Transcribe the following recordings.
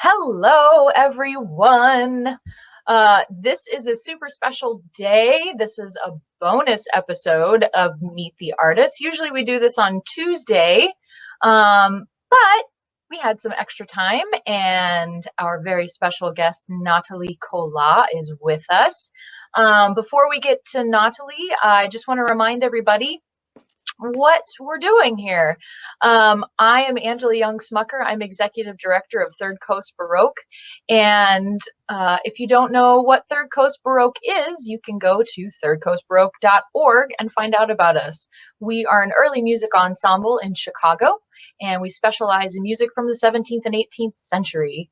Hello, everyone. This is a super special day. This is a bonus episode of Meet the Artist. Usually we do this on Tuesday, but we had some extra time and our very special guest, Nathalie Colas, is with us. Before we get to Nathalie, I just want to remind everybody what we're doing here. I am Angela Young Smucker. I'm executive director of Third Coast Baroque. And if you don't know what Third Coast Baroque is, you can go to thirdcoastbaroque.org and find out about us. We are an early music ensemble in Chicago, and we specialize in music from the 17th and 18th century.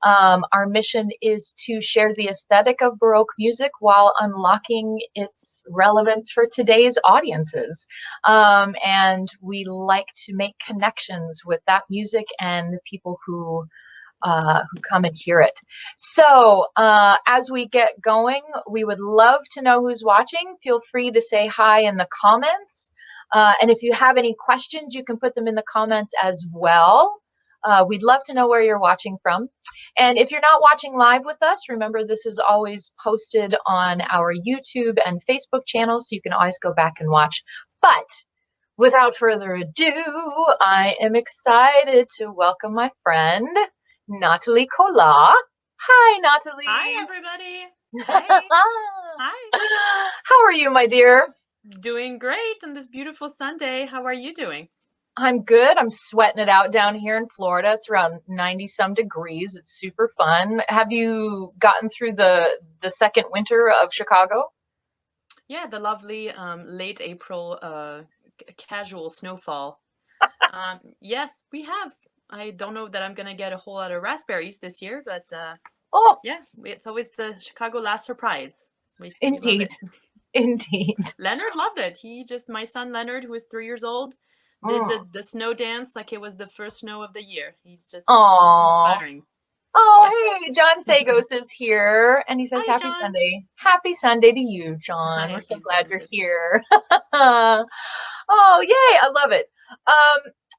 Our mission is to share the aesthetic of Baroque music while unlocking its relevance for today's audiences. And we like to make connections with that music and the people who come and hear it. So as we get going, we would love to know who's watching. Feel free to say hi in the comments. And if you have any questions, you can put them in the comments as well. We'd love to know where you're watching from. And if you're not watching live with us, remember this is always posted on our YouTube and Facebook channels, so you can always go back and watch. But without further ado, I am excited to welcome my friend, Nathalie Colas. Hi, Nathalie. Hi, everybody. Hi. Hi. How are you, my dear? Doing great on this beautiful Sunday. How are you doing? I'm good. I'm sweating it out down here in Florida. It's around 90 some degrees. It's super fun. Have you gotten through the second winter of Chicago? Yeah, the lovely late April casual snowfall. Yes, we have. I don't know that I'm going to get a whole lot of raspberries this year, but yeah, it's always the Chicago last surprise. Indeed. Indeed. Leonard loved it. My son Leonard, who is 3 years old, did the snow dance like it was the first snow of the year. He's just inspiring. Oh, hey, John Sagos is here, and he says, Hi, Happy John. Sunday. Happy Sunday to you, John. We're so glad you're here. Oh, yay, I love it.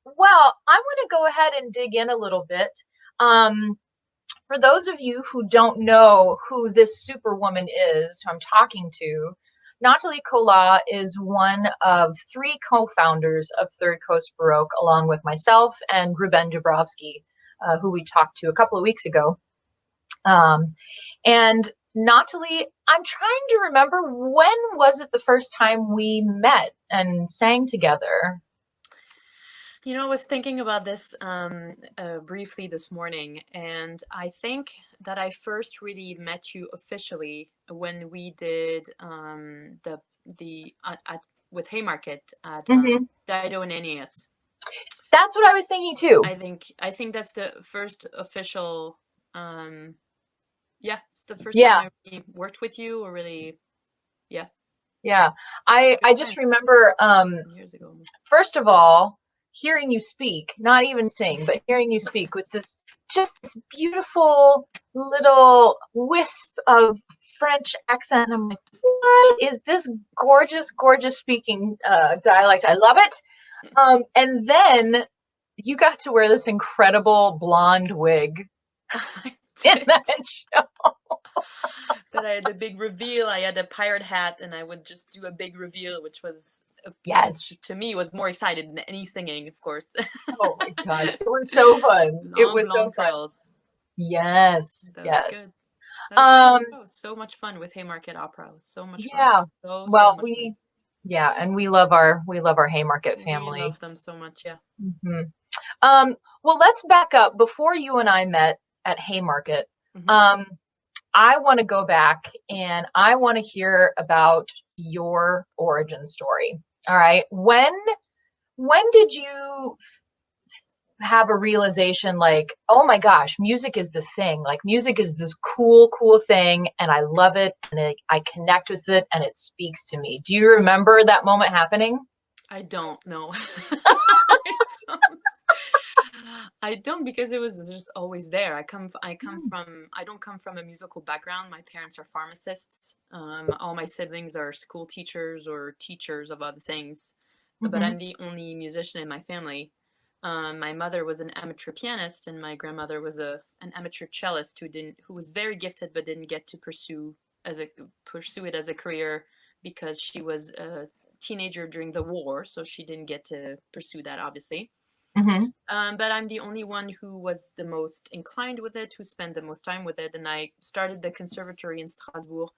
Well, I want to go ahead and dig in a little bit. For those of you who don't know who this superwoman is, who I'm talking to, Nathalie Colas is one of three co-founders of Third Coast Baroque, along with myself and Rubén Dubrovsky, who we talked to a couple of weeks ago. And Nathalie, I'm trying to remember, when was it the first time we met and sang together? You know, I was thinking about this briefly this morning, and I think that I first really met you officially when we did with Haymarket at Dido and Aeneas. That's what I was thinking too. I think that's the first official. It's the first time I really worked with you, or really, yeah. Yeah, I just remember years ago. First of all, hearing you speak, not even sing, but hearing you speak with this beautiful little wisp of French accent. I'm like, what is this gorgeous, gorgeous speaking dialect? I love it. And then you got to wear this incredible blonde wig in that show. That I had a big reveal. I had a pirate hat, and I would just do a big reveal, which was which to me was more excited than any singing, of course. Oh my gosh, it was so fun. It was so fun. Curls. Yes, that yes. Was good. So much fun with Haymarket Opera. It was so much fun. Yeah. So well, much fun. Yeah, and we love our Haymarket family. We love them so much. Yeah. Mm-hmm. Well, let's back up. Before you and I met at Haymarket, I want to go back and I want to hear about your origin story. All right. When did you have a realization like, oh my gosh, music is the thing. Like, music is this cool thing, and I love it, and I connect with it, and it speaks to me. Do you remember that moment happening? I don't know. I don't, because it was just always there. I don't come from a musical background. My parents are pharmacists. All my siblings are school teachers or teachers of other things, but I'm the only musician in my family. My mother was an amateur pianist, and my grandmother was an amateur cellist who was very gifted but didn't get to pursue it as a career because she was a teenager during the war, so she didn't get to pursue that, obviously. But I'm the only one who was the most inclined with it, who spent the most time with it, and I started the conservatory in Strasbourg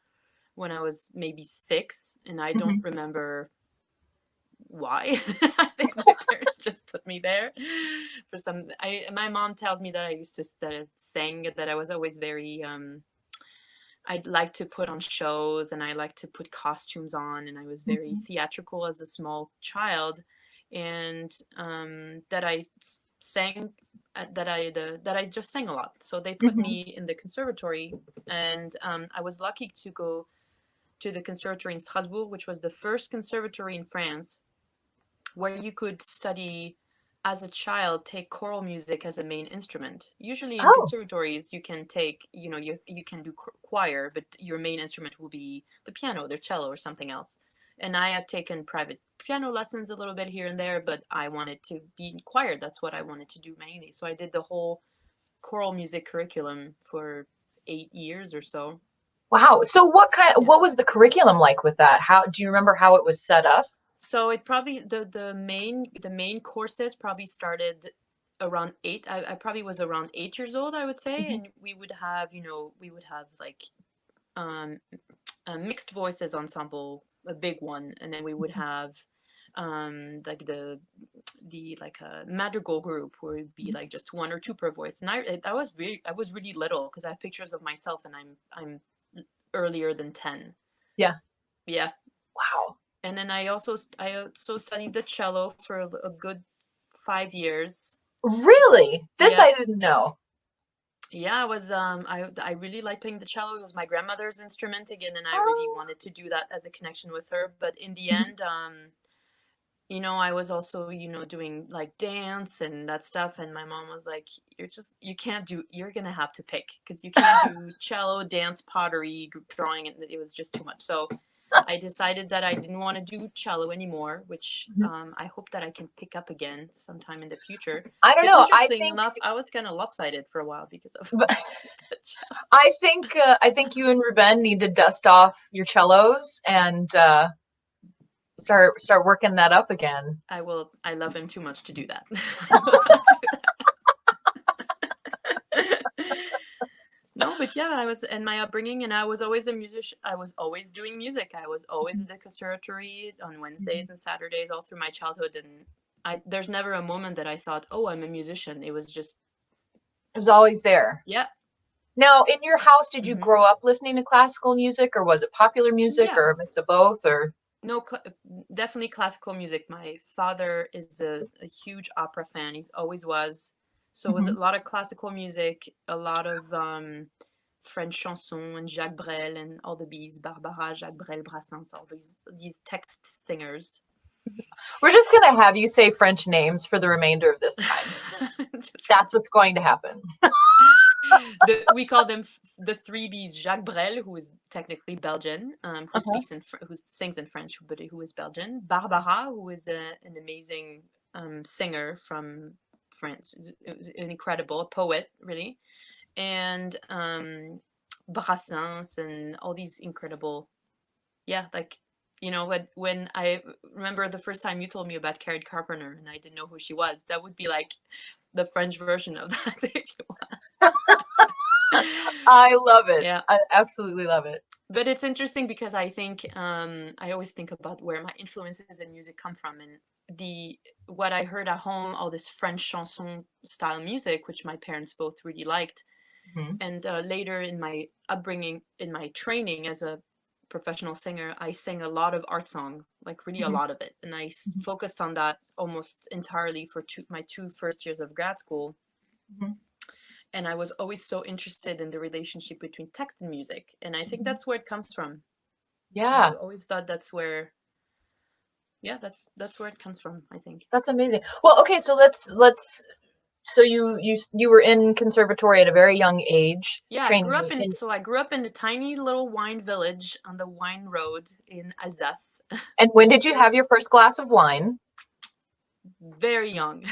when I was maybe 6, and I don't remember why. I think my parents just put me there for some. My mom tells me that I used to sing, that I was always very I'd like to put on shows, and I like to put costumes on, and I was very theatrical as a small child, and that I sang, that I just sang a lot. So they put me in the conservatory, and I was lucky to go to the conservatory in Strasbourg, which was the first conservatory in France where you could study as a child, take choral music as a main instrument. Usually in conservatories, you can take, you can do choir, but your main instrument will be the piano, the cello, or something else. And I had taken private piano lessons a little bit here and there, but I wanted to be in choir. That's what I wanted to do mainly. So I did the whole choral music curriculum for 8 years or so. Wow. So what was the curriculum like with that? How do you remember how it was set up? So it probably the main courses probably started around 8. I probably was around 8 years old, I would say, and we would have like a mixed voices ensemble, a big one, and then we would have like the like a madrigal group where it'd be like just 1 or 2 per voice. And I was really little, because I have pictures of myself and I'm earlier than 10. Yeah. Wow. And then I also studied the cello for a good 5 years. Really? This I didn't know. Yeah, I was I really liked playing the cello. It was my grandmother's instrument again, and I really wanted to do that as a connection with her. But in the end, I was also, doing like dance and that stuff, and my mom was like, you're gonna have to pick, because you can't do cello, dance, pottery, drawing, and it was just too much. So I decided that I didn't want to do cello anymore, which I hope that I can pick up again sometime in the future. I don't know. Interesting enough, I was kind of lopsided for a while because of I think you and Rubén need to dust off your cellos and start working that up again. I will. I love him too much to do that. No, but yeah, I was in my upbringing, and I was always a musician. I was always doing music. I was always at the conservatory on Wednesdays and Saturdays all through my childhood, and there's never a moment that I thought, oh, I'm a musician. It was always there. Yeah. Now, in your house, did you grow up listening to classical music, or was it popular music, or a mix of both, or? No, definitely classical music. My father is a huge opera fan. He always was. So it was a lot of classical music, a lot of French chansons and Jacques Brel and all the bees, Barbara, Jacques Brel, Brassens, all these text singers. We're just going to have you say French names for the remainder of this time. That's what's going to happen. We call them the 3 Bs. Jacques Brel, who is technically Belgian, who sings in French, but who is Belgian. Barbara, who is an amazing singer from France, incredible, a poet, really. And Brassens and all these incredible, when I remember the first time you told me about Karen Carpenter and I didn't know who she was, that would be like the French version of that, if you want. I love it. Yeah. I absolutely love it. But it's interesting because I think I always think about where my influences in music come from, and what I heard at home, all this French chanson style music, which my parents both really liked. And later in my upbringing, in my training as a professional singer, I sang a lot of art song, like really a lot of it. And I focused on that almost entirely for my 2 first years of grad school. And I was always so interested in the relationship between text and music. And I think that's where it comes from. Yeah. I always thought that's where it comes from, I think. That's amazing. Well, okay, so let's so you were in conservatory at a very young age. Yeah, I grew up in a tiny little wine village on the wine road in Alsace. And when did you have your first glass of wine? very young.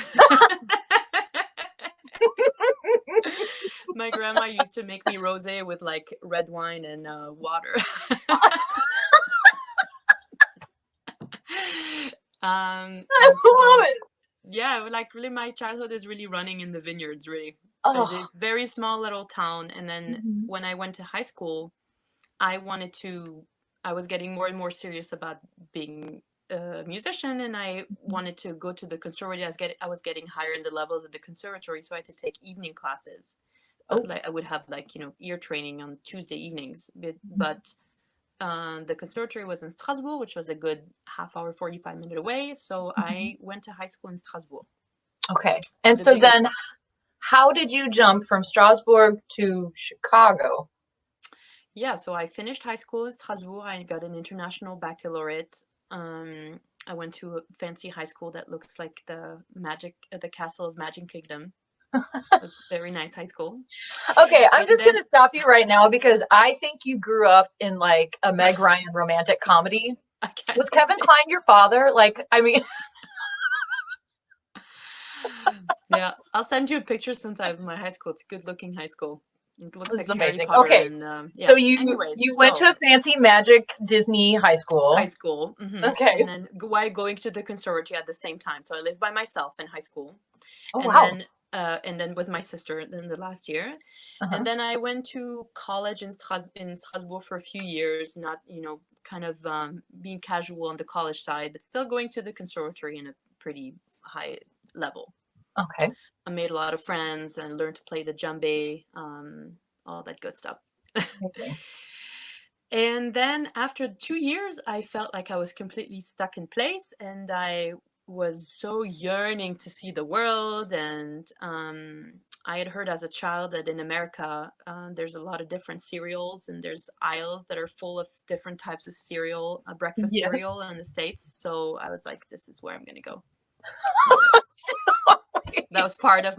My grandma used to make me rosé with like red wine and water. I And so, love it. yeah, like really my childhood is really running in the vineyards, really. Oh. It's a very small little town. And then Mhm. when I went to high school, I was getting more and more serious about being a musician, and I wanted to go to the conservatory. I was getting higher in the levels of the conservatory, so I had to take evening classes. Oh. Like I would have like, ear training on Tuesday evenings, but the conservatory was in Strasbourg, which was a good half hour, 45-minute away. So I went to high school in Strasbourg. Okay. And The so bigger- then how did you jump from Strasbourg to Chicago? Yeah, so I finished high school in Strasbourg. I got an international baccalaureate. I went to a fancy high school that looks like the castle of Magic Kingdom. It's a very nice high school. Okay, I'm And just then gonna stop you right now because I think you grew up in like a Meg Ryan romantic comedy. I kind Was of Kevin did. Kline your father? Like, I mean, Yeah, I'll send you a picture sometime of my high school. It's a good-looking high school. It looks this like is Harry amazing. Potter. Okay, And so yeah. Anyways, you went to so a fancy Magic Disney high high school. school, Okay. and then while going to the conservatory at the same time. So I lived by myself in high school, Oh and wow. then with my sister in the last year, Uh-huh. and then I went to college in Strasbourg for a few years, not kind of being casual on the college side, but still going to the conservatory in a pretty high level. Okay. I made a lot of friends and learned to play the djembe, all that good stuff. Okay. And then after 2 years, I felt like I was completely stuck in place, and I was so yearning to see the world. And I had heard as a child that in America, there's a lot of different cereals, and there's aisles that are full of different types of cereal, breakfast Yes. cereal in the States. So I was like, this is where I'm going to go. That was part of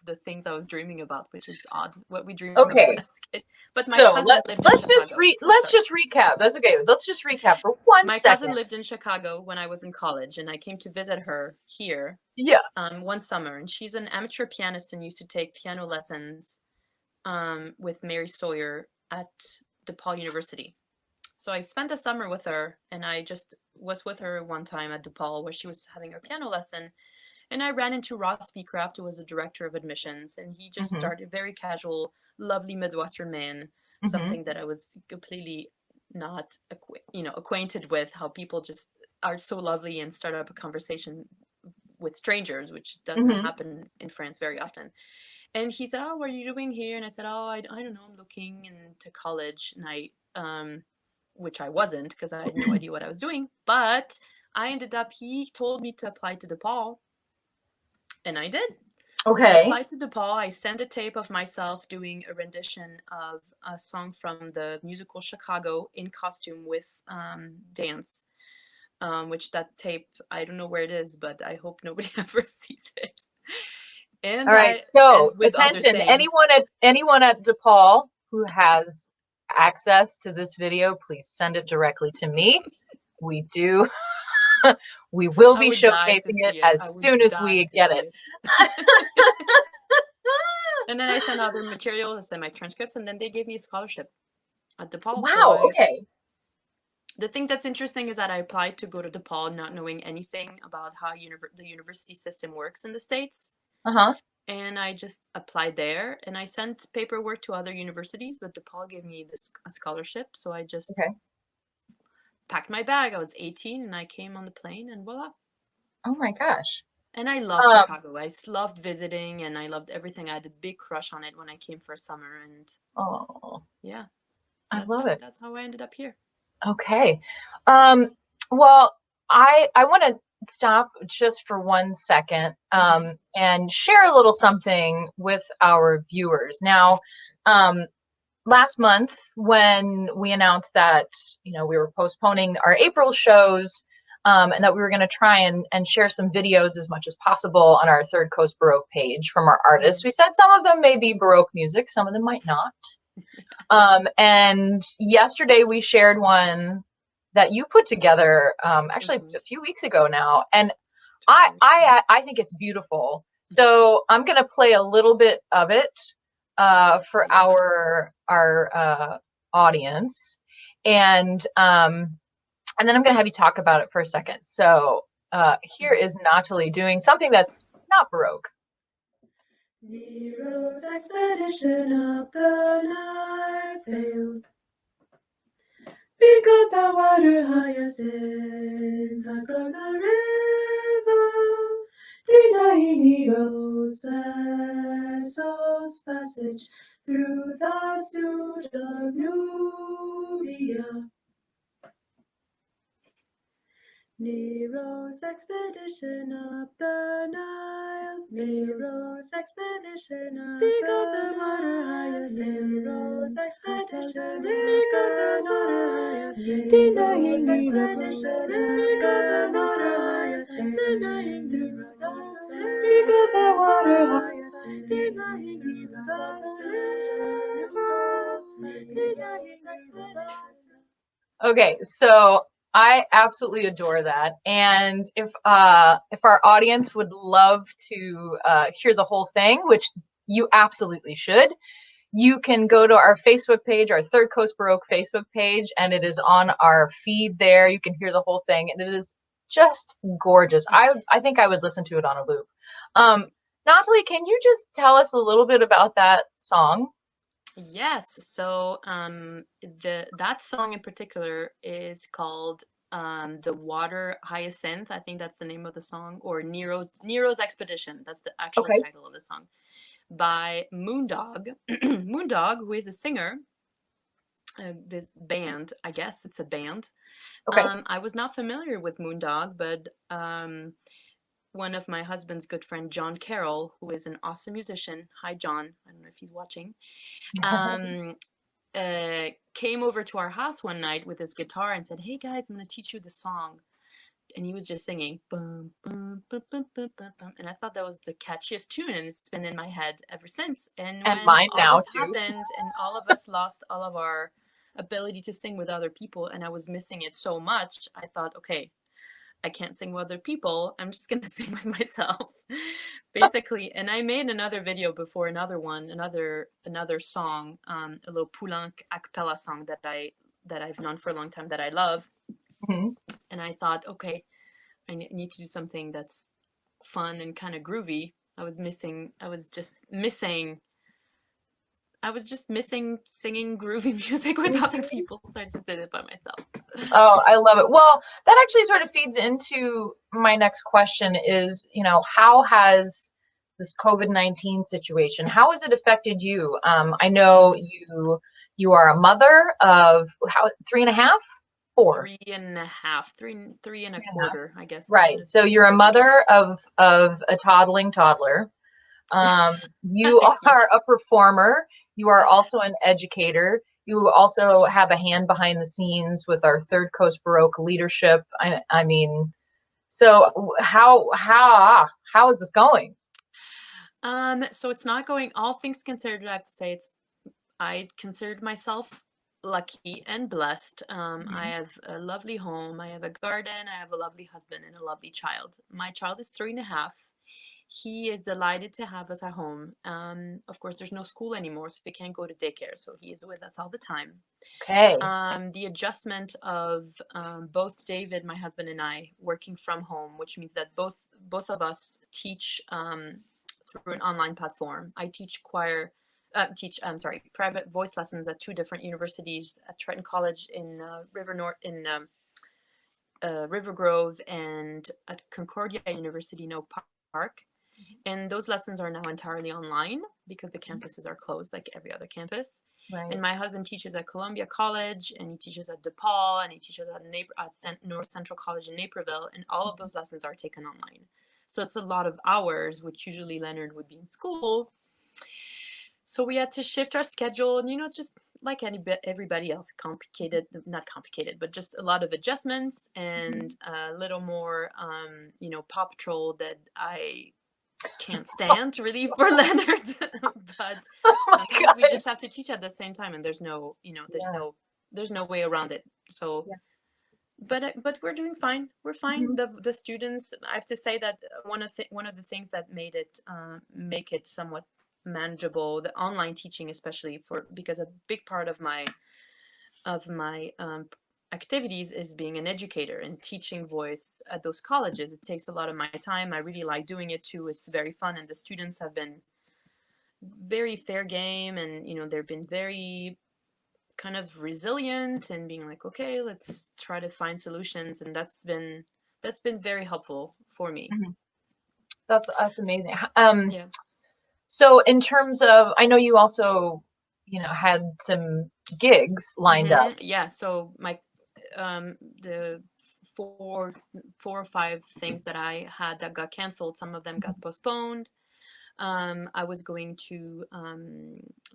the things I was dreaming about, which is odd. What we dream Okay. about as kids. But my So cousin lived in let's just Chicago. let's just recap. That's okay. Let's just recap for one My second. cousin lived in Chicago when I was in college, and I came to visit her here Yeah. one summer. And she's an amateur pianist and used to take piano lessons with Mary Sawyer at DePaul University. So I spent the summer with her, and I just was with her one time at DePaul where she was having her piano lesson. And I ran into Ross Beecraft, who was the director of admissions, and he just started, very casual, lovely Midwestern man, something that I was completely not acquainted with, how people just are so lovely and start up a conversation with strangers, which doesn't happen in France very often. And he said, "Oh, what are you doing here?" And I said, "Oh, I don't know, I'm looking into college." And which I wasn't, because I had no idea what I was doing. But he told me to apply to DePaul. And I did. Okay. I applied to DePaul. I sent a tape of myself doing a rendition of a song from the musical Chicago in costume with dance, which that tape, I don't know where it is, but I hope nobody ever sees it. And all right. So with attention, other things. anyone at DePaul who has access to this video, please send it directly to me. We do. We will be showcasing it as soon as we get it. And then I sent other materials, I sent my transcripts, and then they gave me a scholarship at DePaul. Wow. Okay. The thing that's interesting is that I applied to go to DePaul not knowing anything about how the university system works in the States. And I just applied there, and I sent paperwork to other universities, but DePaul gave me a scholarship. So I just packed my bag. I was 18 and I came on the plane, and voila. Oh my gosh. And I loved Chicago. I loved visiting, and I loved everything. I had a big crush on it when I came for summer, and yeah, I love it. That's how I ended up here. Okay. Well, I want to stop just for 1 second and share a little something with our viewers. Now, last month when we announced that, we were postponing our April shows, and that we were going to try and share some videos as much as possible on our Third Coast Baroque page from our artists. We said some of them may be Baroque music, some of them might not. And yesterday we shared one that you put together actually a few weeks ago now, and I think it's beautiful. So I'm gonna play a little bit of it for our audience, and then I'm gonna have you talk about it for a second. So here is Nathalie doing something that's not Baroque. Nero's expedition up the Nile failed because the water hyacinth clogged the river, denying Nero's vessel's passage through the suit of Nubia. Nero's expedition up the Nile, Nero's expedition up because the water hyacinth, Nero's expedition because the water hyacinth, denying Nero's because the water hyacinth, denying Nero's because the water hyacinth, denying Nero's. Okay, so I absolutely adore that, and if our audience would love to hear the whole thing, which you absolutely should, you can go to our Facebook page, our Third Coast Baroque Facebook page, and it is on our feed there. You can hear the whole thing, and it is just gorgeous. I think I would listen to it on a loop. Nathalie, can you just tell us a little bit about that song? Yes, so that song in particular is called The Water Hyacinth. I think that's the name of the song, or Nero's Expedition. That's the actual title of the song, by Moondog. Moondog, who is a singer. This band, I guess it's a band. Okay. I was not familiar with Moondog, but one of my husband's good friend, John Carroll, who is an awesome musician. Hi, John. I don't know if he's watching. Came over to our house one night with his guitar and said, "Hey guys, I'm going to teach you the song." And he was just singing, bum, bum, bum, bum, bum, bum, bum. And I thought that was the catchiest tune, and it's been in my head ever since. And when mine all now this too. happened, and all of us lost all of our ability to sing with other people, and I was missing it so much, I thought, okay, I can't sing with other people, I'm just gonna sing with myself, basically. And I made another video before, another song, a little Poulenc a cappella song that I've known for a long time, that I love. And I thought, okay, I need to do something that's fun and kind of groovy. I was just missing singing groovy music with other people, so I just did it by myself. Oh, I love it. Well, that actually sort of feeds into my next question is, how has this COVID-19 situation, how has it affected you? I know you are a mother of 3.5, 4? 3.5, three and a quarter, I guess. Right. So you're a mother of a toddling toddler. You are a performer. You are also an educator. You also have a hand behind the scenes with our Third Coast Baroque leadership. I mean, so how is this going? So it's not going, all things considered, I have to say, I considered myself lucky and blessed. I have a lovely home. I have a garden. I have a lovely husband and a lovely child. My child is 3.5. He is delighted to have us at home. Of course, there's no school anymore, so we can't go to daycare. So he is with us all the time. Okay. The adjustment of both David, my husband, and I working from home, which means that both of us teach through an online platform. I teach private voice lessons at 2 different universities, at Trenton College in River Grove, and at Concordia University in Oak Park. And those lessons are now entirely online because the campuses are closed like every other campus. Right. And my husband teaches at Columbia College, and he teaches at DePaul, and he teaches at North Central College in Naperville, and all of those lessons are taken online. So it's a lot of hours, which usually Leonard would be in school. So we had to shift our schedule, and it's just like everybody else, not complicated, but just a lot of adjustments and a little more, Paw Patrol that I can't stand really for Leonard. But sometimes we just have to teach at the same time, and there's no way around it. So but we're doing fine. We're fine. Mhm. The students, I have to say that one of the things that made it make it somewhat manageable, the online teaching, especially because a big part of my activities is being an educator and teaching voice at those colleges. It takes a lot of my time. I really like doing it too. It's very fun, and the students have been very fair game, and they've been very kind of resilient and being like, okay, let's try to find solutions, and that's been very helpful for me. Mhm. That's amazing. Yeah. So in terms of, I know you also, had some gigs lined up. Yeah, so my the four or five things that I had that got canceled, some of them got postponed. I was going to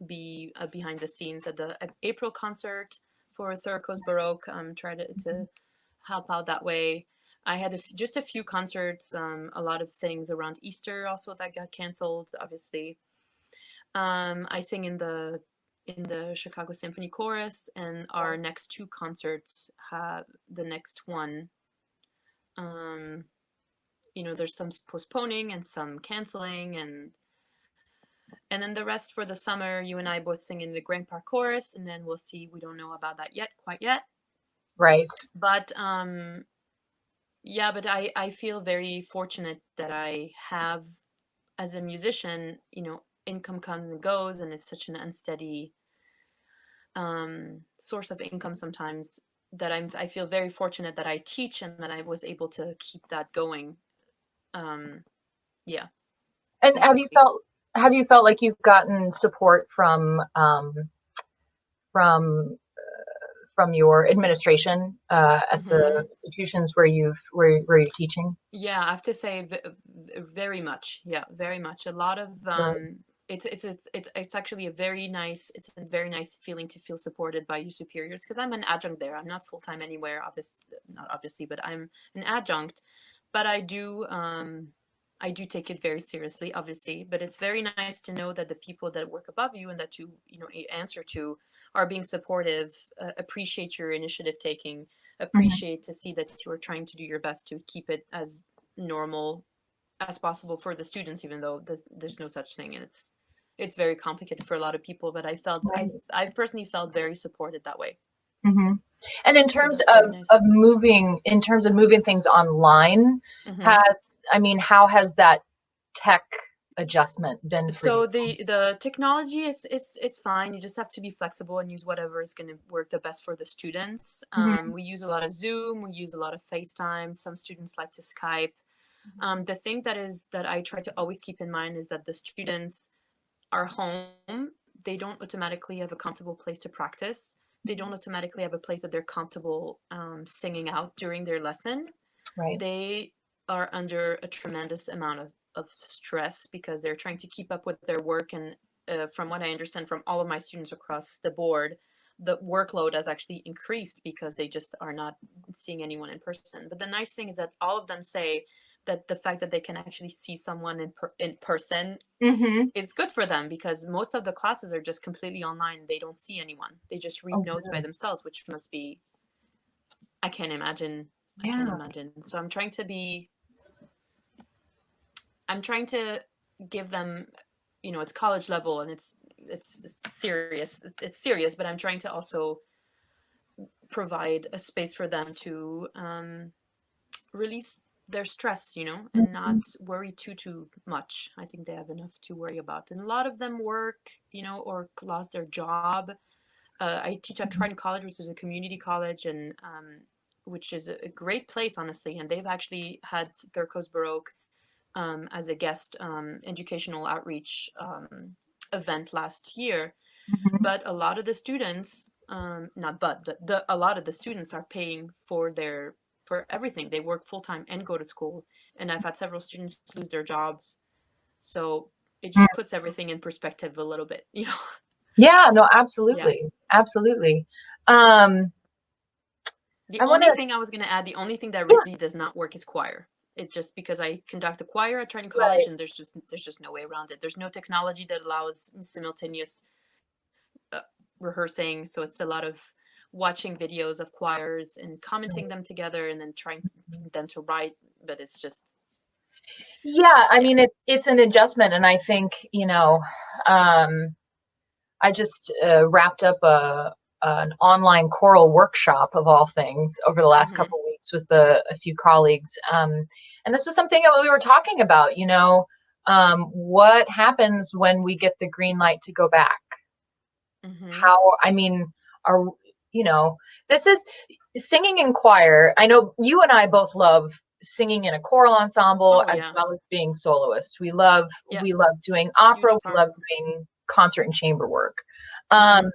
be behind the scenes at the April concert for Third Coast Baroque, try to help out that way. I had just a few concerts, a lot of things around Easter also that got canceled, obviously. I sing in the Chicago Symphony Chorus, and our next two concerts have the next one. There's some postponing and some canceling, and then the rest for the summer, you and I both sing in the Grand Park Chorus, and then we'll see. We don't know about that quite yet. Right. But yeah, but I feel very fortunate that I have, as a musician, income comes and goes, and it's such an unsteady source of income sometimes, that I feel very fortunate that I teach and that I was able to keep that going. Yeah. And basically. have you felt like you've gotten support from your administration at the institutions where you're teaching? Yeah, I have to say very much. Yeah, very much. A lot of Right. it's actually a very nice feeling to feel supported by your superiors, because I'm an adjunct there. I'm not full-time anywhere, not obviously, but I'm an adjunct. But I do take it very seriously, obviously, but it's very nice to know that the people that work above you and that you answer to are being supportive, appreciate your initiative taking, Mhm. appreciate to see that you are trying to do your best to keep it as normal as possible for the students, even though there's no such thing, and it's very complicated for a lot of people. But Right. I've personally felt very supported that way. Mhm. And in So terms that's very nice. of moving things online, how has that tech adjustment been for you? So the technology is fine. You just have to be flexible and use whatever is going to work the best for the students. Mhm. We use a lot of Zoom. We use a lot of FaceTime. Some students like to Skype. The thing that I try to always keep in mind is that the students are home. They don't automatically have a comfortable place to practice. They don't automatically have a place that they're comfortable singing out during their lesson. Right. They are under a tremendous amount of stress because they're trying to keep up with their work. And from what I understand from all of my students across the board, the workload has actually increased because they just are not seeing anyone in person. But the nice thing is that all of them say that the fact that they can actually see someone in person Mm-hmm. is good for them, because most of the classes are just completely online. They don't see anyone. They just read Oh, notes by good. themselves, which must be, I can't imagine. I can't Yeah. imagine. So I'm trying to give them, it's college level and it's serious. It's serious, but I'm trying to also provide a space for them to release their stress, and not Mhm. worry too much. I think they have enough to worry about. And a lot of them work, or lost their job. I teach at Triton College, which is a community college, and which is a great place, honestly. And they've actually had Third Coast Baroque as a guest educational outreach event last year. Mhm. But a lot of the students, a lot of the students are paying for everything. They work full time and go to school. And I've had several students lose their jobs. So it Mm. just puts everything in perspective a little bit, Yeah, no, Yeah. absolutely. Absolutely. Um, The I want only to, thing I was going to add, the only thing that yeah, really does not work is choir. It's just because I conduct a choir at Triton College, right. and there's just no way around it. There's no technology that allows simultaneous rehearsing, so it's a lot of watching videos of choirs and commenting them together and then trying them to write, but it's just Yeah, I yeah. mean, it's an adjustment, and I think, I just wrapped up an online choral workshop of all things over the last Mm-hmm. couple of weeks with a few colleagues, and this was something that we were talking about. What happens when we get the green light to go back? Mm-hmm. How, I mean, are this is singing in choir. I know you and I both love singing in a choral ensemble Oh as yeah. well as being soloists. We love Yeah. doing opera. Huge We part love of doing concert and chamber work. mm-hmm.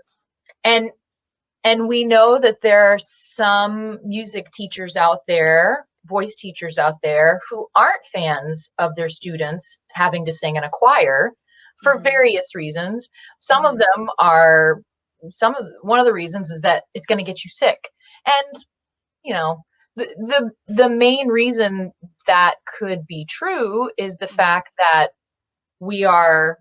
And we know that there are some music teachers out there, voice teachers out there, who aren't fans of their students having to sing in a choir for Mm-hmm. various reasons. Some of Mm-hmm. them are one of the reasons is that it's going to get you sick. And the main reason that could be true is the fact that we are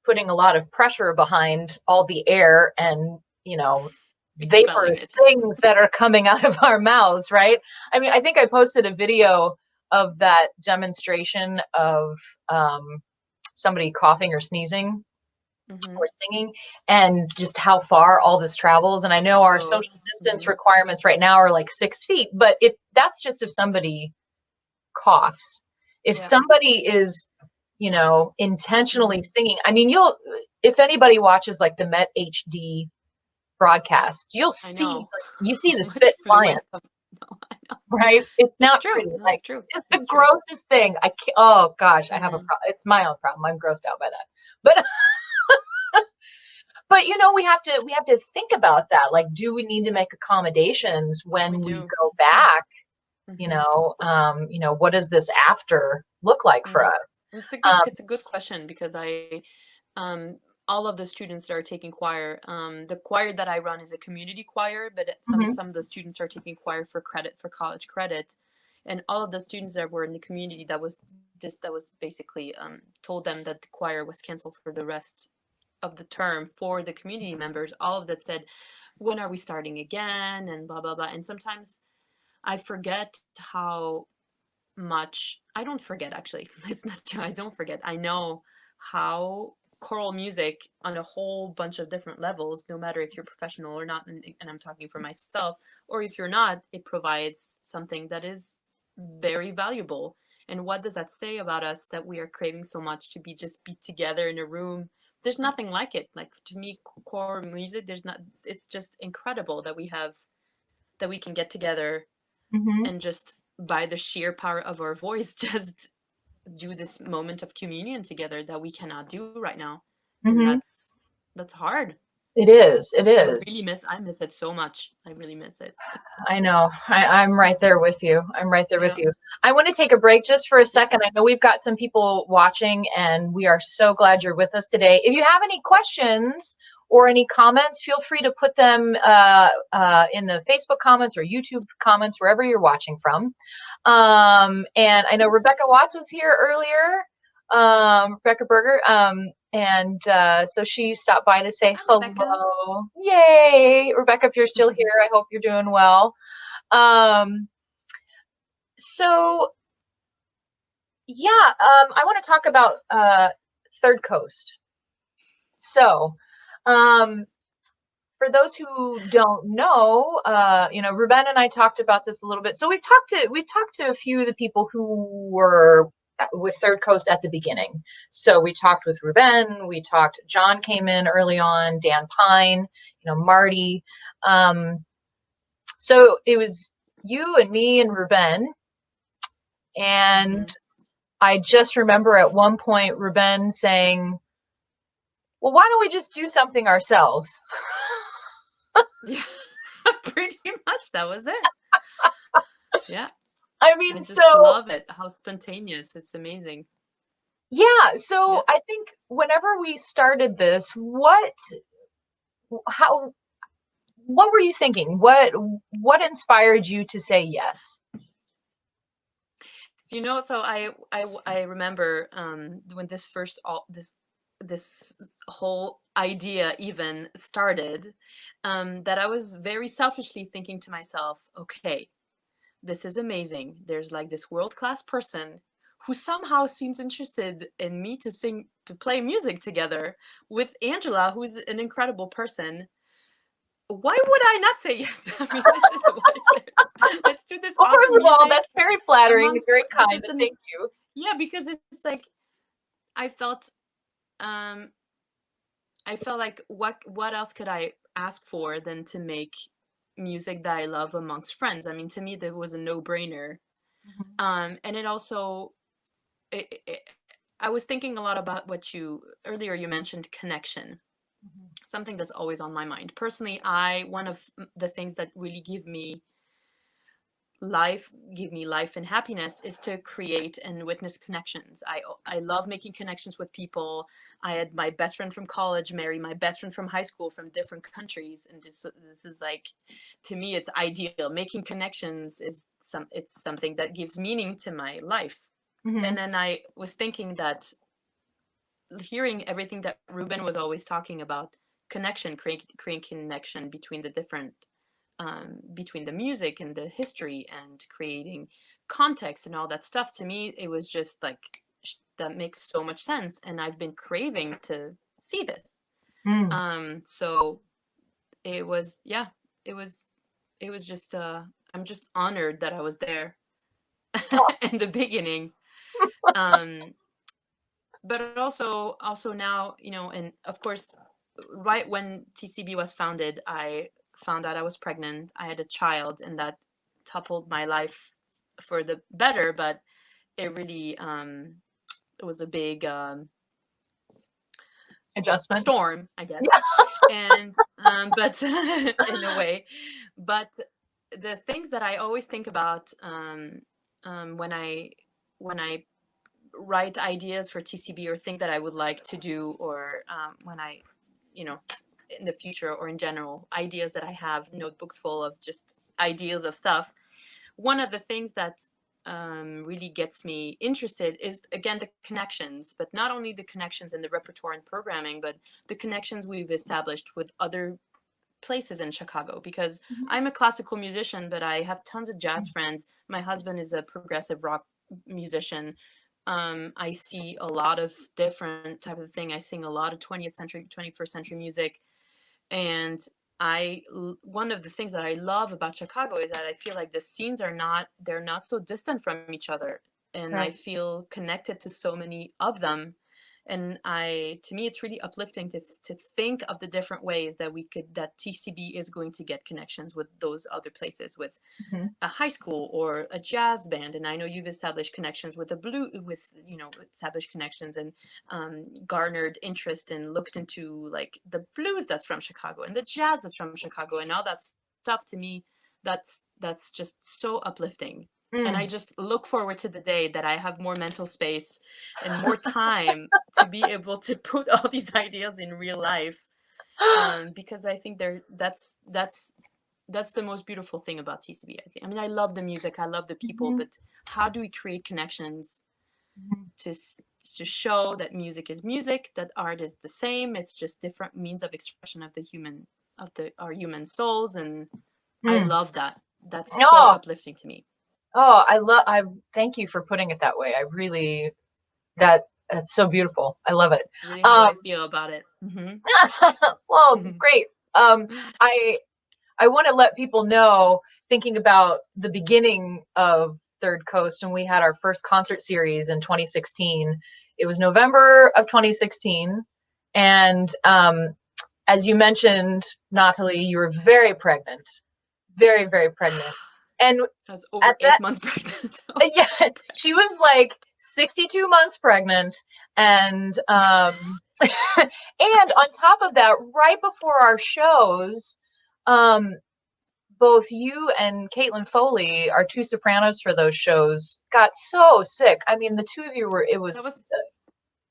putting a lot of pressure behind all the air and Expelling vaporous it. things that are coming out of our mouths, right? I mean, I think I posted a video of that demonstration of somebody coughing or sneezing Mm-hmm. or singing, and just how far all this travels. And I know our social Goes. distance Mm-hmm. requirements right now are like 6 feet, but that's just if somebody coughs. If Yeah. somebody is, intentionally Mm-hmm. singing, I mean, if anybody watches like the Met HD broadcast, you'll I see, know. you see How the much spit flying, fluid comes. No, I know. right? It's It's not true. pretty. No, Like, it's true. it's the It's true. grossest thing. I can't, oh gosh, I have a Mm-hmm. problem. It's my own problem. I'm grossed out by that. But we have to think about that. Like, do we need to make accommodations We when we do. go It's true. back? Mm-hmm. What does this after look like for Mm-hmm. us? It's a good question because um all of the students that are taking choir, the choir that I run is a community choir, but Mhm. some of the students are taking choir for college credit, and all of the students that were in the community that was basically told them that the choir was canceled for the rest of the term for the community members, all of that said, when are we starting again, and blah blah blah. And sometimes I forget how much I don't forget, actually. It's not true. I don't forget. I know how choral music on a whole bunch of different levels, no matter if you're professional or not, and I'm talking for myself, or if you're not, it provides something that is very valuable. And what does that say about us, that we are craving so much to be together in a room? There's nothing like it. Like, to me, choral music, it's just incredible that we can get together Mhm. and just by the sheer power of our voice just do this moment of communion together that we cannot do right now. And Mhm. that's hard. It is. It is. I miss it so much. I really miss it. I know. I'm right there with you. I'm right there with Yeah. you. I want to take a break just for a Yeah. second. I know we've got some people watching, and we are so glad you're with us today. If you have any questions or any comments, feel free to put them in the Facebook comments or YouTube comments, wherever you're watching from. And I know Rebecca Watts was here earlier, Rebecca Berger. So she stopped by to say Hi, Rebecca. hello. Yay. Rebecca, if you're still here, I hope you're doing well. So yeah, I want to talk about Third Coast. So for those who don't know, Rubén and I talked about this a little bit. So we've talked to a few of the people who were with Third Coast at the beginning. So we talked with Rubén, John came in early on, Dan Pine, Marty. So it was you and me and Rubén. And I just remember at one point Rubén saying, well, why don't we just do something ourselves? Yeah. Pretty much that was it. Yeah. I mean, I so just love it. How spontaneous. It's amazing. yeah. So Yeah. I think whenever we started this, what were you thinking? What inspired you to say yes? So I remember when this this whole idea even started, that I was very selfishly thinking to myself, okay, this is amazing. There's like this world-class person who somehow seems interested in me to play music together with Angela, who's an incredible person. Why would I not say yes? I mean, this is what it's there. Let's do this Well, awesome first of all, music that's very flattering. amongst It's very kind. because And thank you. yeah, because it's like I felt um like what else could I ask for than to make music that I love amongst friends? I mean, to me that was a no-brainer. Mhm. And it also I was thinking a lot about what you earlier you mentioned connection, Mhm. something that's always on my mind. Personally, one of the things that really give me life and happiness is to create and witness connections. I love making connections with people. I had my best friend from college marry my best friend from high school from different countries, and this is like, to me it's ideal. Making connections is it's something that gives meaning to my life. Mhm. And then I was thinking that hearing everything that Rubén was always talking about, connection, creating connection between the different between the music and the history and creating context and all that stuff, to me it was just like that makes so much sense, and I've been craving to see this. Mm. So it was, yeah, it was just I'm just honored that I was there in the beginning. um but also now, you know, and of course right when TCB was founded, I found out I was pregnant. I had a child, and that toppled my life for the better, but it really it was a big Adjustment. storm, I guess. Yeah. And but in a way, but the things that I always think about when I write ideas for TCB or think that I would like to do, or when I, you know, in the future or in general, ideas that I have, notebooks full of just ideas of stuff. One of the things that really gets me interested is, again, the connections, but not only the connections in the repertoire and programming, but the connections we've established with other places in Chicago, because I'm a classical musician, but I have tons of jazz friends. My husband is a progressive rock musician. I see a lot of different type of thing. I sing a lot of 20th century, 21st century music. And one of the things that I love about Chicago is that I feel like the scenes they're not so distant from each other. And I Right. feel connected to so many of them. And to me, it's really uplifting to think of the different ways that that TCB is going to get connections with those other places, with Mhm. a high school or a jazz band. And I know you've established connections with established connections and garnered interest and looked into like the blues that's from Chicago and the jazz that's from Chicago and all that stuff. To me, that's just so uplifting. And I Mm. just look forward to the day that I have more mental space and more time to be able to put all these ideas in real life. Because I think that's the most beautiful thing about TCB. I mean, I love the music, I love the people, Mhm. but how do we create connections Mhm. to show that music is music, that art is the same, it's just different means of expression of our human souls, and I Mm. love that. That's so Oh, uplifting to me. oh, I thank you for putting it that way. I really that's so beautiful. I love it. Really how Um, I feel about it. Hmm. well, great. I I want to let people know, thinking about the beginning of Third Coast, when we had our first concert series in 2016. It was November of 2016, and as you mentioned, Nathalie, you were very pregnant, very, very pregnant, and I was at over that 8 months pregnant. I was yeah, so pregnant. she was like 62 months pregnant. And and on top of that, right before our shows, um, both you and Caitlin Foley, our two sopranos for those shows, got so sick. I mean, the two of you it That was was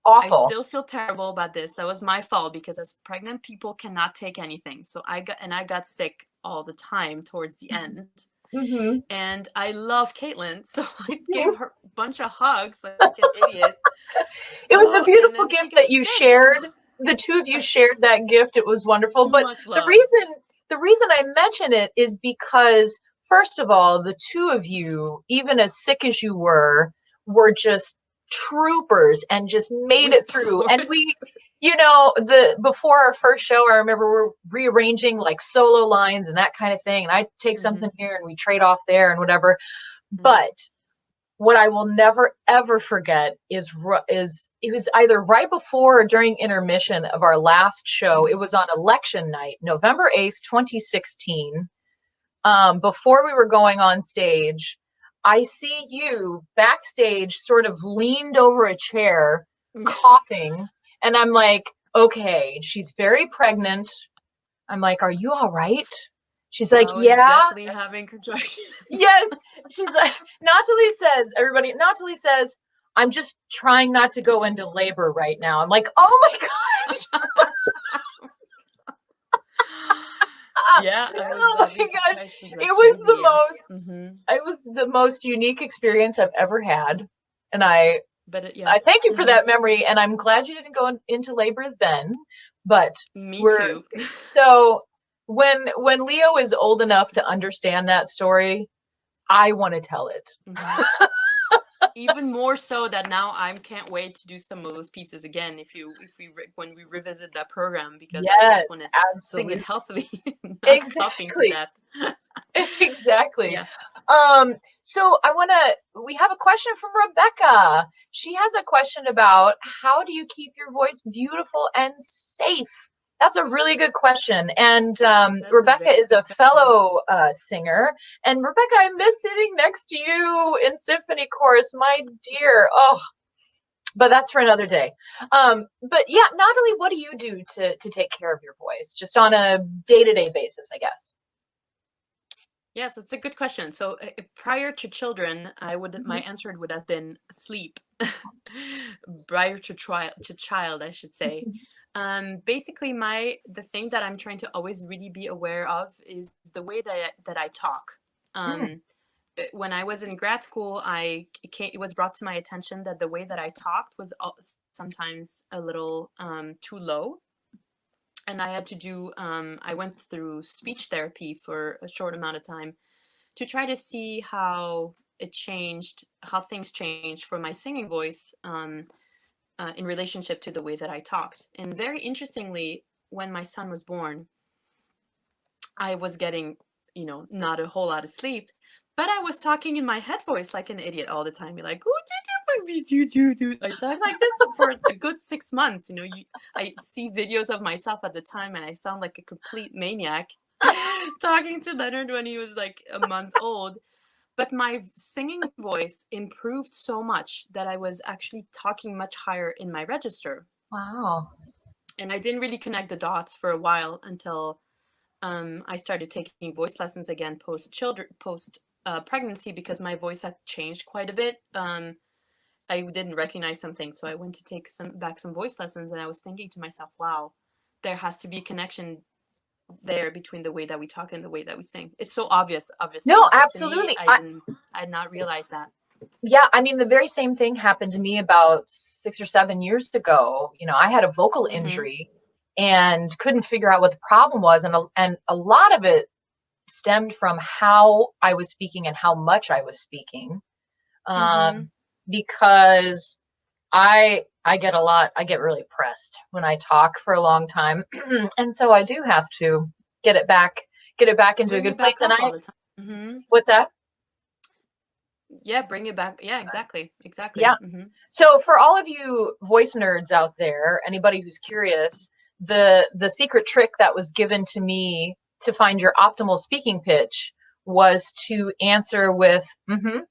I awful. still feel terrible about this. That was my fault, because as pregnant people cannot take anything. So I got sick all the time towards the end. Mm-hmm. And I love Caitlin, so I gave her a bunch of hugs like an idiot. It was a And beautiful then she gift got that you sick. shared. The two of you shared that gift. It was wonderful. Too But much the love. reason I mention it is because, first of all, the two of you, even as sick as you were just troopers and just made it through. And we, before our first show, I remember we're rearranging like solo lines and that kind of thing. And I take something here and we trade off there and whatever. But what I will never ever forget is it was either right before or during intermission of our last show. It was on election night, November 8th, 2016. Before we were going on stage, I see you backstage sort of leaned over a chair, coughing. And I'm like, okay, she's very pregnant. I'm like, are you all right? She's like, I was yeah. definitely having contractions. Yes. She's like, Nathalie says, I'm just trying not to go into labor right now. I'm like, oh my gosh. Yeah, I was oh my having gosh. contractions like It was crazy, it was the most unique experience I've ever had. And I thank you for that memory. And I'm glad you didn't go into labor then. But me too. So when Leo is old enough to understand that story, I want to tell it. Even more so that now I can't wait to do some of those pieces again when we revisit that program, because I just want to sing it healthily, not coughing to death. Exactly. Yeah. So we have a question from Rebecca. She has a question about how do you keep your voice beautiful and safe? That's a really good question. And Rebecca is a fellow singer. And Rebecca, I miss sitting next to you in symphony chorus, my dear. Oh, but that's for another day. But yeah, Nathalie, what do you do to take care of your voice, just on a day-to-day basis, I guess? Yes, it's a good question. So prior to children, my answer would have been sleep. Prior to child, I should say. Basically, the thing that I'm trying to always really be aware of is the way that I talk. When I was in grad school, it was brought to my attention that the way that I talked was sometimes a little too low. And I had to do, I went through speech therapy for a short amount of time to try to see how things changed for my singing voice in relationship to the way that I talked. And very interestingly, when my son was born, I was getting, not a whole lot of sleep, but I was talking in my head voice like an idiot all the time. You're like, I talk like this for a good 6 months. I see videos of myself at the time and I sound like a complete maniac talking to Leonard when he was like a month old. But my singing voice improved so much that I was actually talking much higher in my register. Wow. And I didn't really connect the dots for a while until I started taking voice lessons again post pregnancy, because my voice had changed quite a bit. I didn't recognize something, so I went to take some voice lessons, and I was thinking to myself, wow, there has to be a connection there between the way that we talk and the way that we sing. It's so obvious, obviously. No, but absolutely. to me, I did not realize that. Yeah, I mean, the very same thing happened to me about 6 or 7 years ago. I had a vocal injury and couldn't figure out what the problem was, and a lot of it stemmed from how I was speaking and how much I was speaking. Because I get really pressed when I talk for a long time. And so I do have to get it back into a good place. And all the time. What's that? Yeah, bring it back. Yeah, exactly. Yeah. So for all of you voice nerds out there, anybody who's curious, the secret trick that was given to me to find your optimal speaking pitch was to answer with and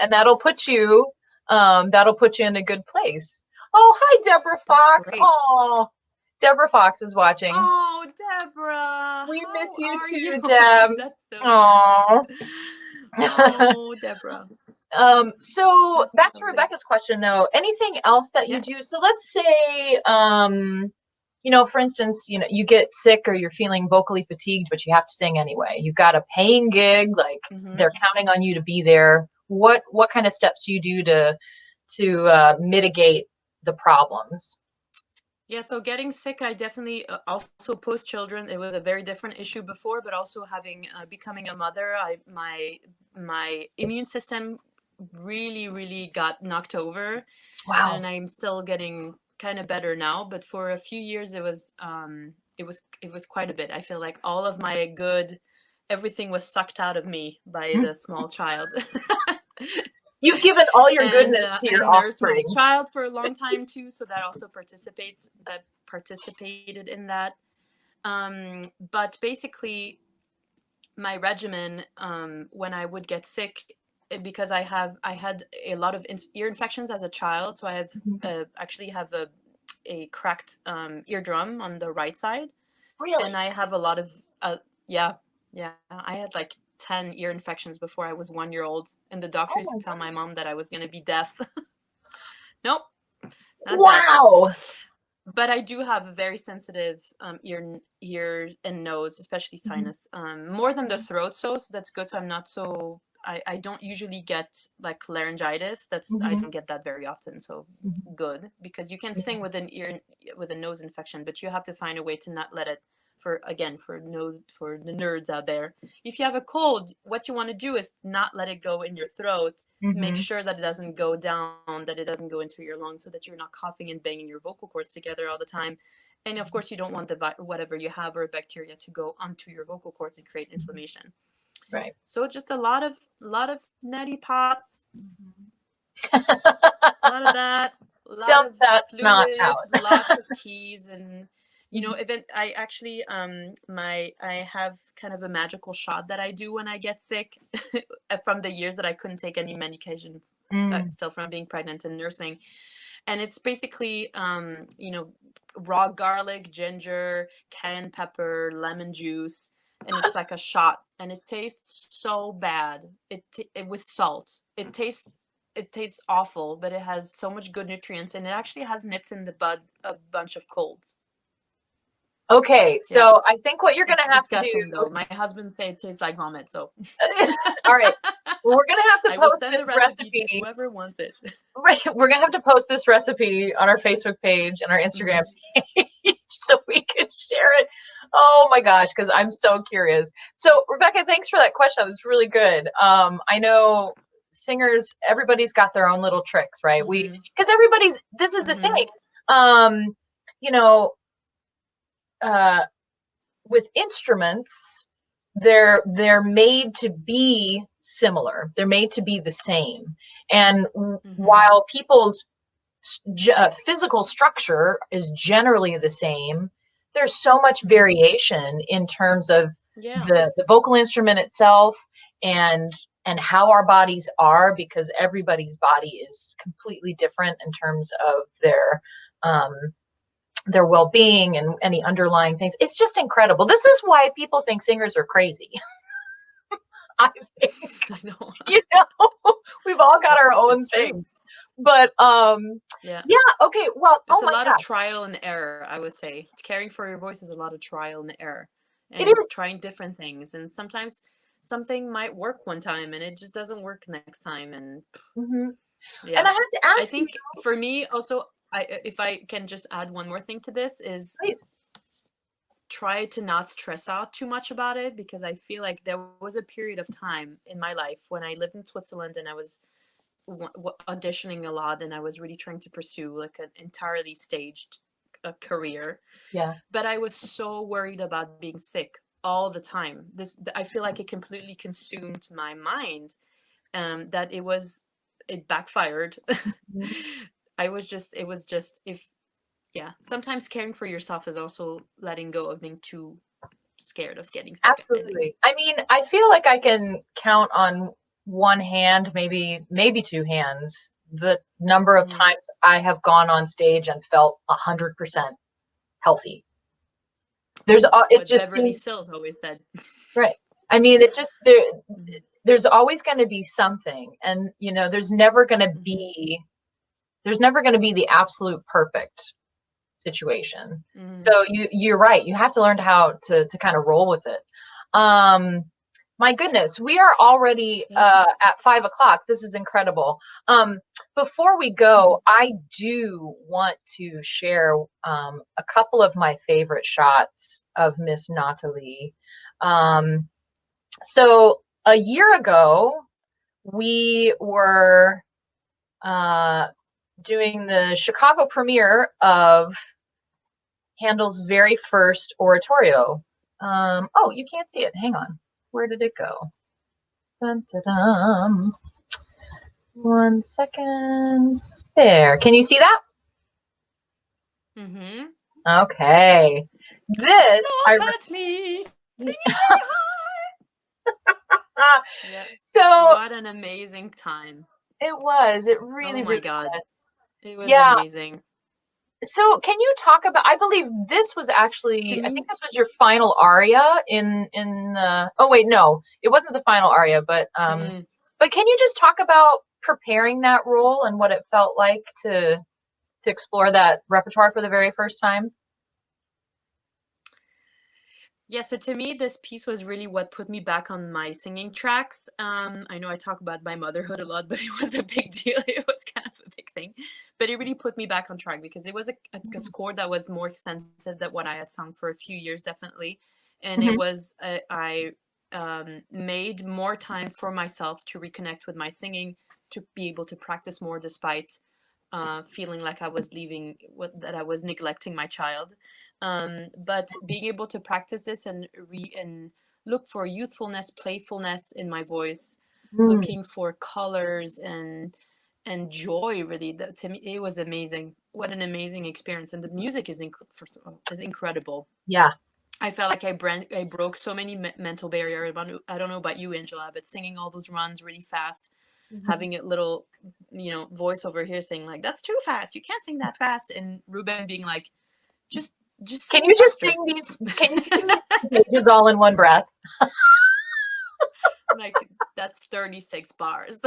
that'll put you in a good place. Oh, hi, Deborah Fox. Oh, Deborah Fox is watching. Oh, Deborah. We miss you too, Deb. That's so nice. Oh, Deborah. So back to Rebecca's question though. Anything else that you do? So let's say for instance, you get sick or you're feeling vocally fatigued, but you have to sing anyway. You've got a paying gig, like they're counting on you to be there. What kind of steps do you do to mitigate the problems? Yeah, so getting sick, I definitely also post children. It was a very different issue before, but also having becoming a mother, my immune system really got knocked over. Wow. And I'm still getting kind of better now, but for a few years it was quite a bit. I feel like all of my everything was sucked out of me by the small child. You've given all your And, goodness to your I nursed my offspring. child for a long time too, so that also participated in that. But basically, my regimen, when I would get sick, because I had a lot of ear infections as a child, so I have actually have a cracked eardrum on the right side. Really? And I have a lot of I had like 10 ear infections before I was 1 year old, and the doctor used to tell my mom that I was going to be deaf. Nope. Wow. Deaf. But I do have a very sensitive ear and nose, especially sinus, more than the throat. So that's good. So I'm not so, I don't usually get like laryngitis. I don't get that very often. So good, because you can sing with with a nose infection, but you have to find a way to not let it, for the nerds out there, if you have a cold, what you want to do is not let it go in your throat. Make sure that it doesn't go down, that it doesn't go into your lungs, so that you're not coughing and banging your vocal cords together all the time. And of course, you don't want whatever you have or a bacteria to go onto your vocal cords and create inflammation. Right. So just a lot of neti pot, a lot of that, a lot Dump of that snot fluids, out. lots of teas, and I actually I have kind of a magical shot that I do when I get sick from the years that I couldn't take any medication still from being pregnant and nursing. And it's basically raw garlic, ginger, cayenne pepper, lemon juice, and it's like a shot, and it tastes so bad. It with salt. It tastes awful, but it has so much good nutrients, and it actually has nipped in the bud a bunch of colds. Okay, so I think what you're going to have disgusting, to do. Though. My husband say it tastes like vomit, so. All right. Well, we're going to have to I will post send this the recipe recipe. to whoever wants it. Right. We're going to have to post this recipe on our Facebook page and our Instagram page so we can share it. Oh my gosh, because I'm so curious. So Rebecca, thanks for that question. That was really good. I know singers, everybody's got their own little tricks, right? Because this is the thing. With instruments, they're made to be similar. They're made to be the same. And while people's physical structure is generally the same, there's so much variation in terms of the vocal instrument itself and how our bodies are, because everybody's body is completely different in terms of their well-being and any underlying things. It's just incredible. This is why people think singers are crazy. I think, I know. We've all got our own things. But okay. Well, it's a lot of trial and error, I would say. Caring for your voice is a lot of trial and error. And trying different things. And sometimes something might work one time and it just doesn't work next time. And and I have to ask, I think for me also, if I can just add one more thing to this, is try to not stress out too much about it, because I feel like there was a period of time in my life when I lived in Switzerland and I was auditioning a lot, and I was really trying to pursue like an entirely staged career. But I was so worried about being sick all the time. I feel like it completely consumed my mind, that it backfired. It was just sometimes caring for yourself is also letting go of being too scared of getting sick. Absolutely. I mean, I feel like I can count on one hand, maybe two hands, the number of times I have gone on stage and felt 100% healthy. There's what Beverly Sills always said. Right. I mean, there's always going to be something, and there's never going to be the absolute perfect situation. Mhm. So you're right. You have to learn how to kind of roll with it. My goodness, we are already at 5 o'clock. This is incredible. Before we go, I do want to share a couple of my favorite shots of Miss Nathalie. So a year ago, we were doing the Chicago premiere of Handel's very first oratorio. Oh, you can't see it. Hang on. Where did it go? Dun, dun, dun. 1 second. There. Can you see that? Mhm. Okay. This Look at me singing Yeah. So What an amazing time. it was. It Oh really, my really God. was. It was Yeah. amazing. So can you talk about, I believe this was actually, I think this was your final aria in oh wait, no, it wasn't the final aria, but Mm. can you just talk about preparing that role and what it felt like to explore that repertoire for the very first time? Yeah, so to me, this piece was really what put me back on my singing tracks. I know I talk about my motherhood a lot, but it was a big deal. It was kind of a big thing. But it really put me back on track because it was a score that was more extensive than what I had sung for a few years, definitely. And it Mhm. was, I made more time for myself to reconnect with my singing, to be able to practice more despite feeling like I was that I was neglecting my child. But being able to practice this and look for youthfulness, playfulness in my voice, Mm. looking for colors and joy, really, that to me it was amazing. What an amazing experience. And the music is first of all is incredible. Yeah. I felt like I broke so many mental barriers. I don't know about you, Angela, but singing all those runs really fast, having a little, voice over here saying like, that's too fast, you can't sing that fast, and Rubén being like, just Can sing you just faster. can you sing these pages all in one breath? Like, that's 36 bars.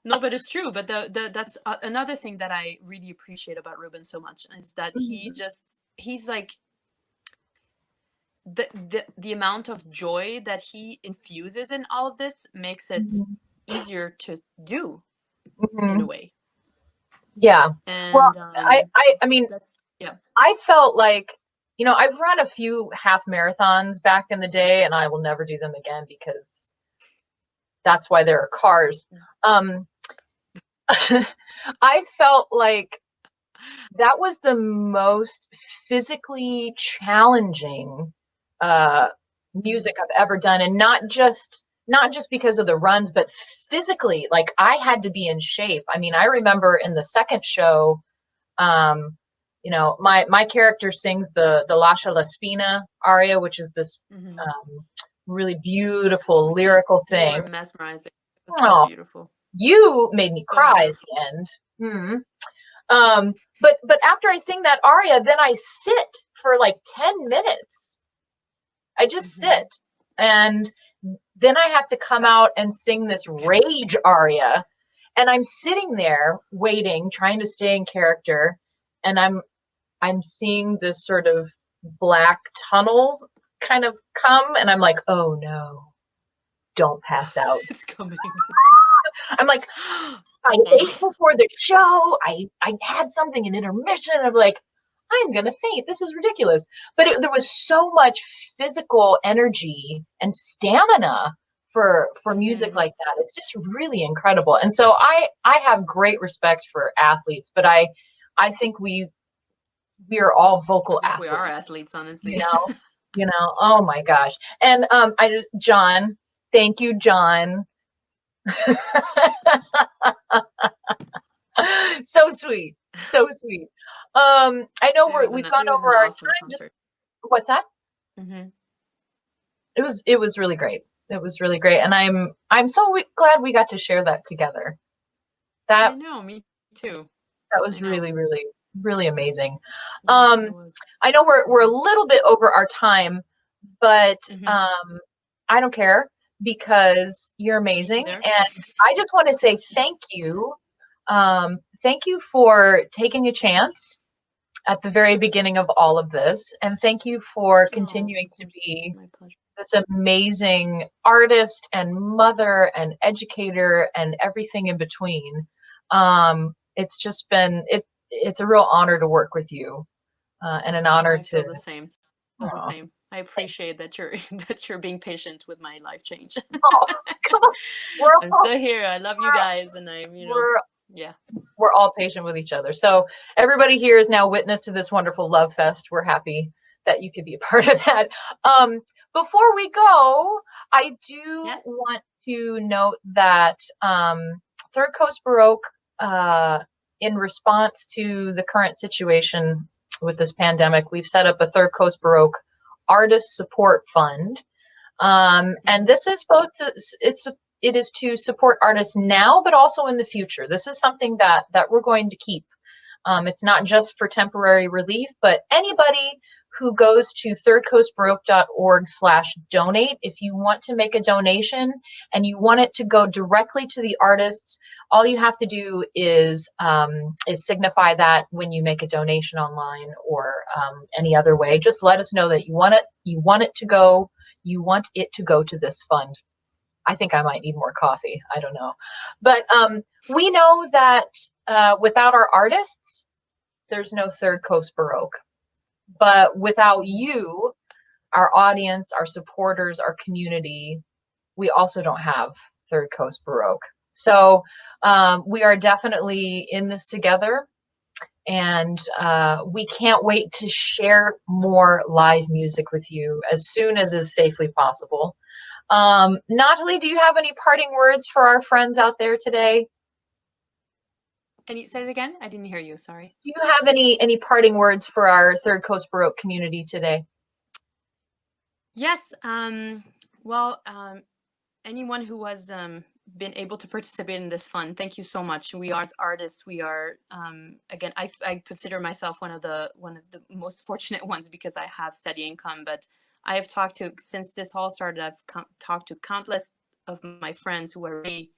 No, but it's true. But that's another thing that I really appreciate about Rubén so much, is that he's like, the amount of joy that he infuses in all of this makes it easier to do in a way. Yeah. Well, And I mean, that's, yeah. I felt like, I've run a few half marathons back in the day, and I will never do them again because that's why there are cars. I felt like that was the most physically challenging music I've ever done, and not just because of the runs, but physically, like I had to be in shape. I mean, I remember in the second show, my character sings the Lascia la Spina aria, which is this really beautiful lyrical You thing. were mesmerizing. It was so Oh, beautiful. you made me So cry beautiful. at the end. But after I sing that aria, then I sit for like 10 minutes. I just sit, and then I have to come out and sing this rage aria, and I'm sitting there waiting, trying to stay in character, and I'm seeing this sort of black tunnels kind of come, and I'm like, oh no, don't pass out. It's coming. I'm like, I ate before the show. I had something in intermission. I'm like, I'm gonna faint. This is ridiculous. But there was so much physical energy and stamina for music like that. It's just really incredible. And so I have great respect for athletes, but I think we are all vocal I think athletes. we are athletes, honestly. Oh my gosh. And John, thank you, John. So sweet. So sweet. I know we've gone over an our awesome time. concert. What's that? Mm-hmm. It was really great. It was really great, and I'm so glad we got to share that together. I know, me too. That was really, really, really amazing. Yeah, it was. I know we're a little bit over our time, but I don't care because you're amazing, and I just want to say thank you Thank you for taking a chance at the very beginning of all of this. And thank you for continuing to be My pleasure. this amazing artist and mother and educator and everything in between. It's just been, it's a real honor to work with you and an honor I feel to. the same. Feel the same. I appreciate that you're that you're being patient with my life change. Oh, come on. I'm still here. I love you guys, and I'm, We're yeah. we're all patient with each other. So everybody here is now witness to this wonderful love fest. We're happy that you could be a part of that. Before we go, I do want to note that Third Coast Baroque, in response to the current situation with this pandemic, we've set up a Third Coast Baroque Artist Support Fund. And this is both it is to support artists now, but also in the future. This is something that we're going to keep. It's not just for temporary relief, but anybody who goes to thirdcoastbaroque.org/donate, if you want to make a donation and you want it to go directly to the artists, all you have to do is signify that when you make a donation online or any other way. Just let us know that you want it to go to this fund. I think I might need more coffee. I don't know. But we know that without our artists, there's no Third Coast Baroque. But without you, our audience, our supporters, our community, we also don't have Third Coast Baroque. So we are definitely in this together. And we can't wait to share more live music with you as soon as is safely possible. Nathalie, do you have any parting words for our friends out there today? Say it again? I didn't hear you. Sorry. Do you have any parting words for our Third Coast Baroque community today? Yes. Well, anyone who has been able to participate in this fund, thank you so much. We are artists. We are again. I consider myself one of the most fortunate ones because I have steady income. But I have talked to, since this all started, I've talked to countless of my friends who are really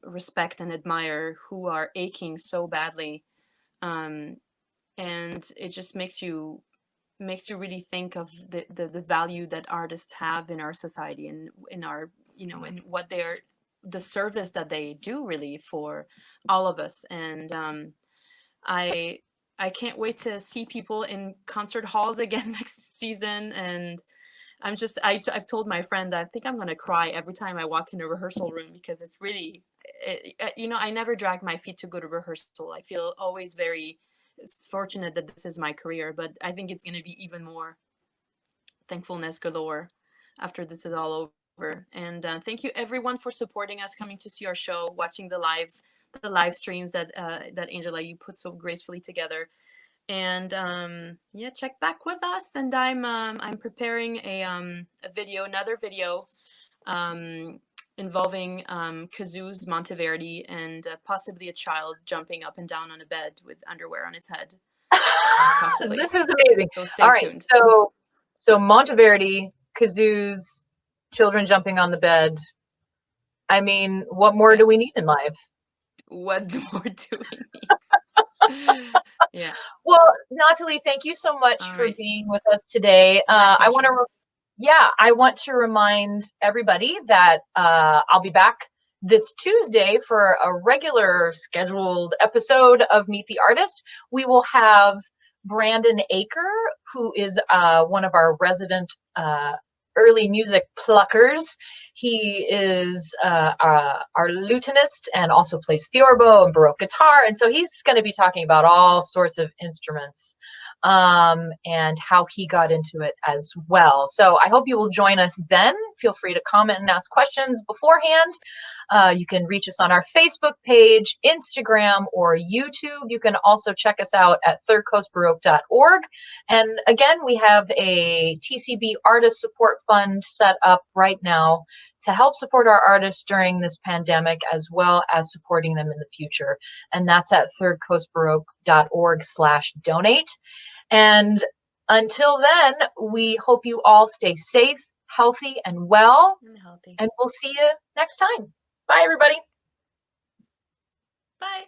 respect and admire, who are aching so badly, and it just makes you really think of the value that artists have in our society and in our, and what they're, the service that they do really for all of us. And I can't wait to see people in concert halls again next season. And I've told my friend that I think I'm going to cry every time I walk in a rehearsal room, because it's really, I never drag my feet to go to rehearsal. I feel always very fortunate that this is my career, but I think it's going to be even more thankfulness galore after this is all over. And thank you everyone for supporting us, coming to see our show, watching the live streams that Angela, you put so gracefully together. And yeah, check back with us. And I'm preparing another video involving kazoos, Monteverdi, and possibly a child jumping up and down on a bed with underwear on his head. Possibly. This is amazing. So stay All right, tuned. so Monteverdi, kazoos, children jumping on the bed. I mean, what more do we need in life? What more do we need? Yeah. Well, Nathalie, thank you so much for being with us today. I want to remind everybody that I'll be back this Tuesday for a regular scheduled episode of Meet the Artist. We will have Brandon Aker, who is one of our resident early music pluckers. He is our lutenist and also plays theorbo and Baroque guitar. And so he's going to be talking about all sorts of instruments and how he got into it as well. So I hope you will join us then. Feel free to comment and ask questions beforehand. You can reach us on our Facebook page, Instagram, or YouTube. You can also check us out at thirdcoastbaroque.org. And again, we have a TCB Artist Support Fund set up right now to help support our artists during this pandemic, as well as supporting them in the future. And that's at thirdcoastbaroque.org/donate. And until then, we hope you all stay safe, healthy, and well. And we'll see you next time. Bye, everybody. Bye.